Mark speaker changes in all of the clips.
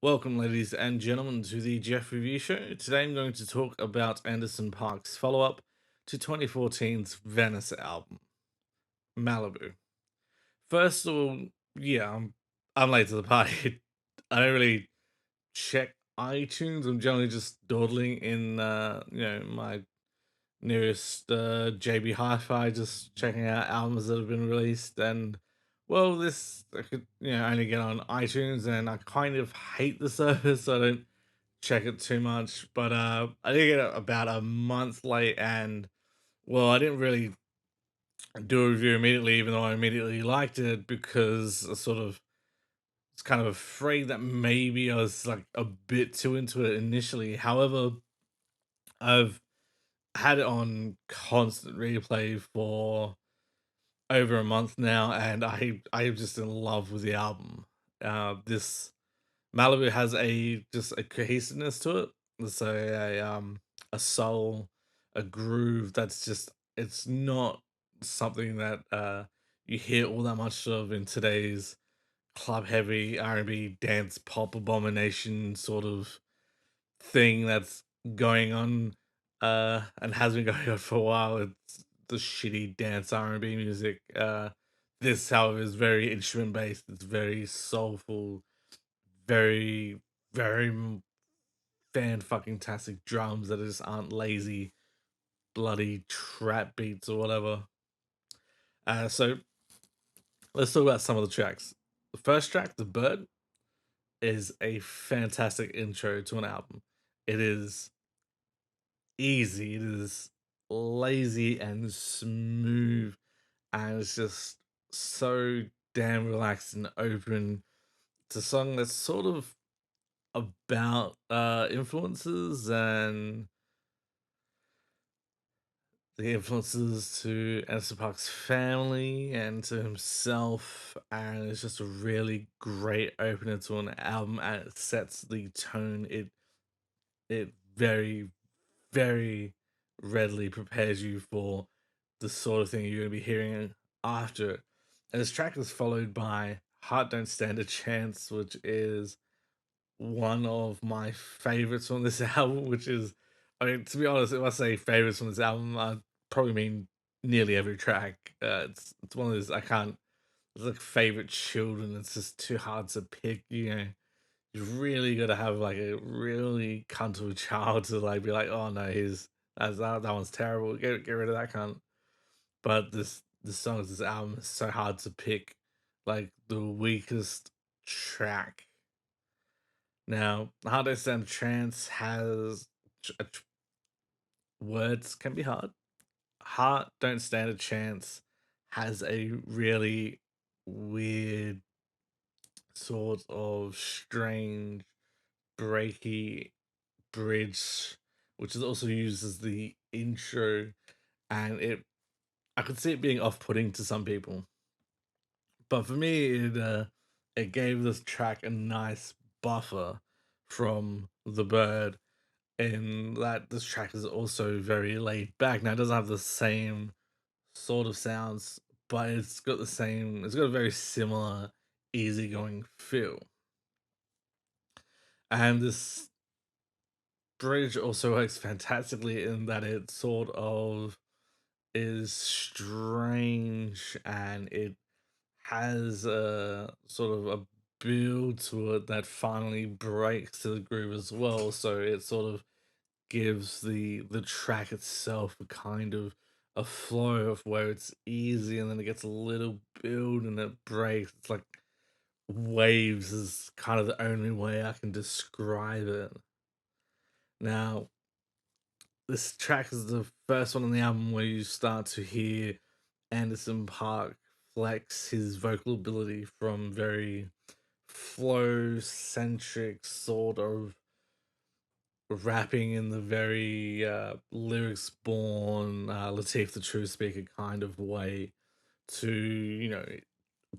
Speaker 1: Welcome, ladies and gentlemen, to the Jeff Review Show. Today I'm going to talk about Anderson Paak's follow up to 2014's Venice album, Malibu. First of all, yeah, I'm late to the party. I don't really check iTunes. I'm generally just dawdling in, my nearest JB Hi-Fi, just checking out albums that have been released. And well, this I could only get on iTunes, and I kind of hate the service, so I don't check it too much. But I did get it about a month late, and well, I didn't really do a review immediately, even though I immediately liked it because I sort of was kind of afraid that maybe I was like a bit too into it initially. However, I've had it on constant replay for over a month now, and I am just in love with the album. This Malibu has a cohesiveness to it. So a soul, a groove that's just it's not something that you hear all that much of in today's club heavy R&B dance pop abomination sort of thing that's going on and has been going on for a while. It's the shitty dance R&B music. This however is very instrument based. It's very soulful, very very fan fucking tastic drums that just aren't lazy bloody trap beats or whatever. So let's talk about some of the tracks. The first track, The Bird, is a fantastic intro to an album. It is easy, it is lazy and smooth, and it's just so damn relaxed and open. It's a song that's sort of about influences and the influences to Anderson Paak's family and to himself, and it's just a really great opener to an album, and it sets the tone. It very very readily prepares you for the sort of thing you're going to be hearing after it. And this track is followed by Heart Don't Stand a Chance, which is one of my favorites from this album, which is, I mean, to be honest, if I say favorites from this album, I probably mean nearly every track. It's one of those I can't. It's like favorite children. It's just too hard to pick. You really got to have like a really cuntable child to like be like, oh no, that one's terrible. Get rid of that cunt. But this song, this album is so hard to pick like the weakest track. Now, Hard Don't Stand a Chance has words can be hard. Heart Don't Stand a Chance has a really weird sort of strange breaky bridge, which is also used as the intro, and it I could see it being off-putting to some people, but for me, it gave this track a nice buffer from the bird, in that this track is also very laid back. Now, it doesn't have the same sort of sounds, but it's got a very similar easygoing feel. And this bridge also works fantastically in that it sort of is strange, and it has a sort of a build to it that finally breaks to the groove as well. So it sort of gives the track itself a kind of a flow of where it's easy and then it gets a little build and it breaks. It's like waves is kind of the only way I can describe it. Now, this track is the first one on the album where you start to hear Anderson Paak flex his vocal ability from very flow centric sort of rapping in the very lyrics born Latif the True Speaker kind of way to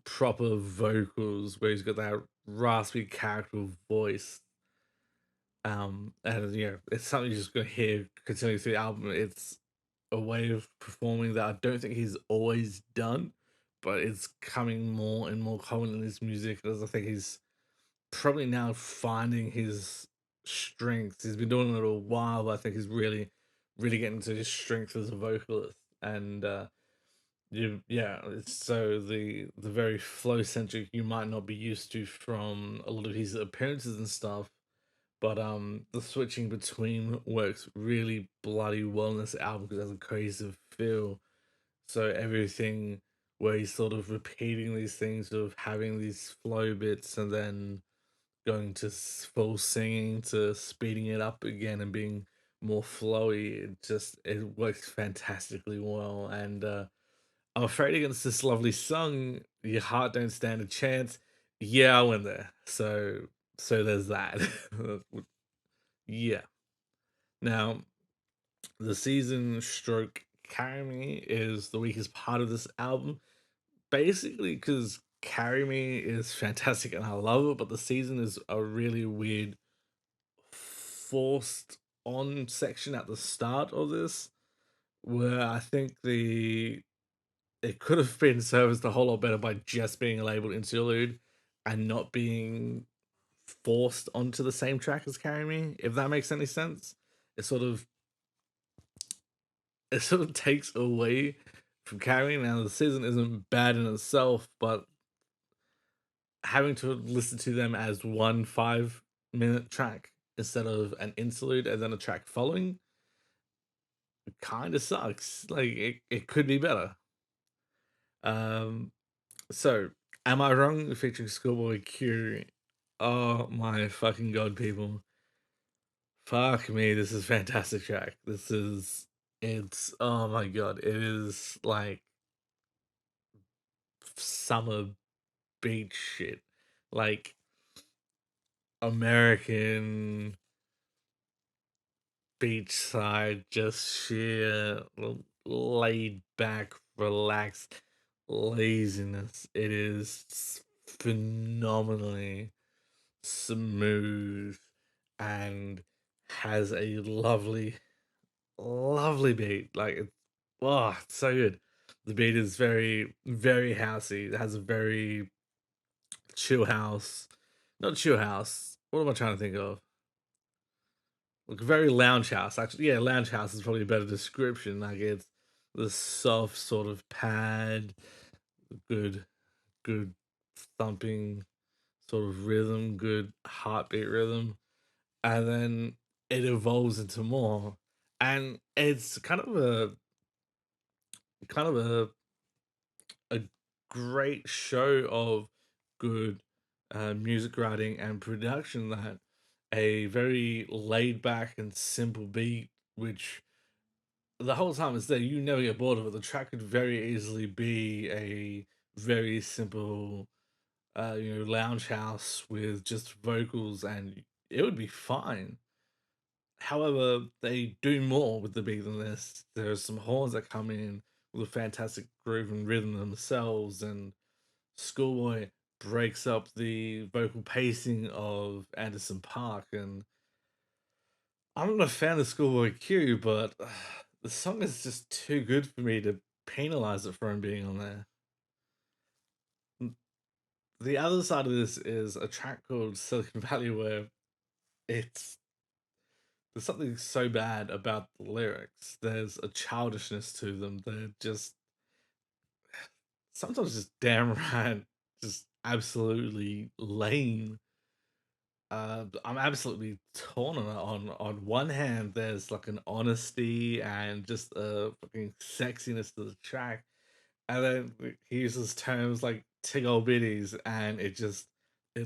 Speaker 1: proper vocals where he's got that raspy character voice. And it's something you're just gonna hear continuing through the album. It's a way of performing that I don't think he's always done, but it's coming more and more common in his music as I think he's probably now finding his strengths. He's been doing it a while, but I think he's really getting to his strength as a vocalist. And yeah, it's so the very flow centric you might not be used to from a lot of his appearances and stuff. But the switching between works really bloody well in this album because it has a cohesive feel. So everything where he's sort of repeating these things of having these flow bits and then going to full singing to speeding it up again and being more flowy, it works fantastically well. And I'm afraid against this lovely song, your heart don't stand a chance. Yeah, I went there. So there's that. Yeah. Now, the season stroke Carry Me is the weakest part of this album. Basically, because Carry Me is fantastic and I love it, but the season is a really weird, forced on section at the start of this, where I think it could have been serviced a whole lot better by just being labeled interlude and not being forced onto the same track as Carry Me, if that makes any sense. It sort of it sort of takes away from Carry. Now the season isn't bad in itself, but having to listen to them as one 5 minute track instead of an interlude and then a track following kind of sucks. Like it could be better. Um so am I wrong featuring Schoolboy Q? Oh my fucking god, people. Fuck me, this is fantastic track. It's oh my god, it is like summer beach shit. Like American beachside, just sheer laid back, relaxed laziness. It is phenomenally smooth and has a lovely beat. Like it's so good. The beat is very housey. It has a very chill house, not chill house. What am I trying to think of? Like very lounge house. Actually, yeah, lounge house is probably a better description. Like it's the soft sort of pad, good, good thumping sort of rhythm, good heartbeat rhythm, and then it evolves into more, and it's kind of a great show of good music writing and production that a very laid back and simple beat, which the whole time it's there, you never get bored of it. The track could very easily be a very simple, lounge house with just vocals, and it would be fine. However, they do more with the beat than this. There's some horns that come in with a fantastic groove and rhythm themselves, and Schoolboy breaks up the vocal pacing of Anderson Paak, and I'm not a fan of Schoolboy Q, but the song is just too good for me to penalize it for him being on there. The other side of this is a track called Silicon Valley where it's there's something so bad about the lyrics. There's a childishness to them. They're just sometimes just damn right, just absolutely lame. I'm absolutely torn on it. On one hand, there's like an honesty and just a fucking sexiness to the track, and then he uses terms like "tig bitties," and it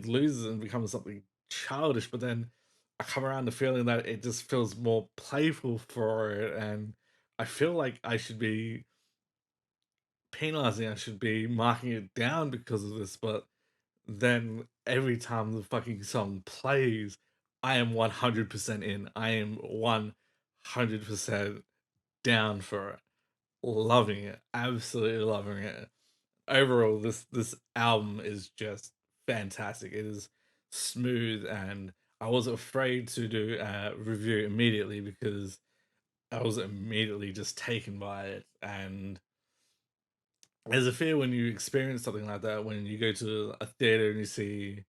Speaker 1: loses and becomes something childish. But then I come around to feeling that it just feels more playful for it, and I feel like I should be penalizing, I should be marking it down because of this, but then every time the fucking song plays, I am 100% in. I am 100% down for it. Loving it. Absolutely loving it. Overall, this album is just fantastic. It is smooth, and I was afraid to do a review immediately because I was immediately just taken by it. And there's a fear when you experience something like that, when you go to a theater and you see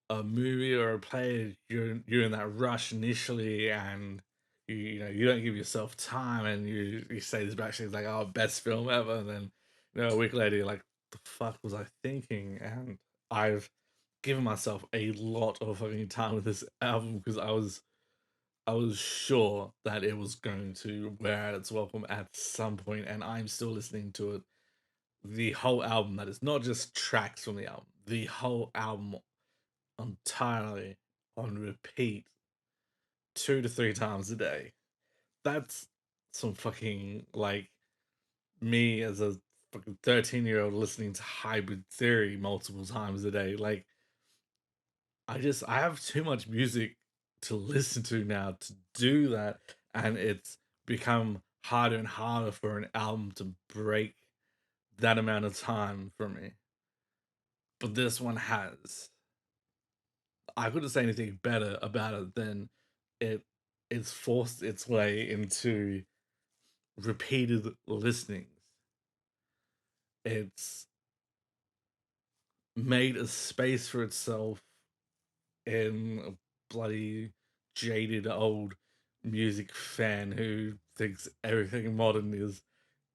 Speaker 1: a movie or a play, you're in that rush initially, and you know you don't give yourself time, and you say this back, like, "Oh, best film ever," and then a week later you're like, "The fuck was I thinking?" And I've given myself a lot of fucking time with this album because I was sure that it was going to wear out its welcome at some point, and I'm still listening to it. The whole album, that is not just tracks from the album, the whole album entirely on repeat 2 to 3 times a day. That's some fucking like me as a fucking 13-year-old listening to Hybrid Theory multiple times a day. Like I have too much music to listen to now to do that, and it's become harder and harder for an album to break that amount of time for me. But this one has. I couldn't say anything better about it than it it's forced its way into repeated listenings. It's made a space for itself in a bloody jaded old music fan who thinks everything modern is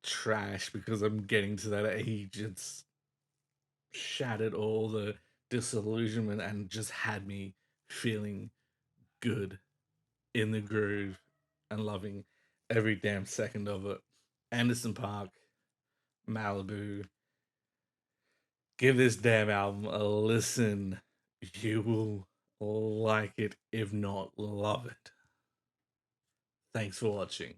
Speaker 1: trash because I'm getting to that age. It's shattered all the disillusionment and just had me feeling good in the groove and loving every damn second of it. Anderson Paak, Malibu. Give this damn album a listen. You will like it, if not love it. Thanks for watching.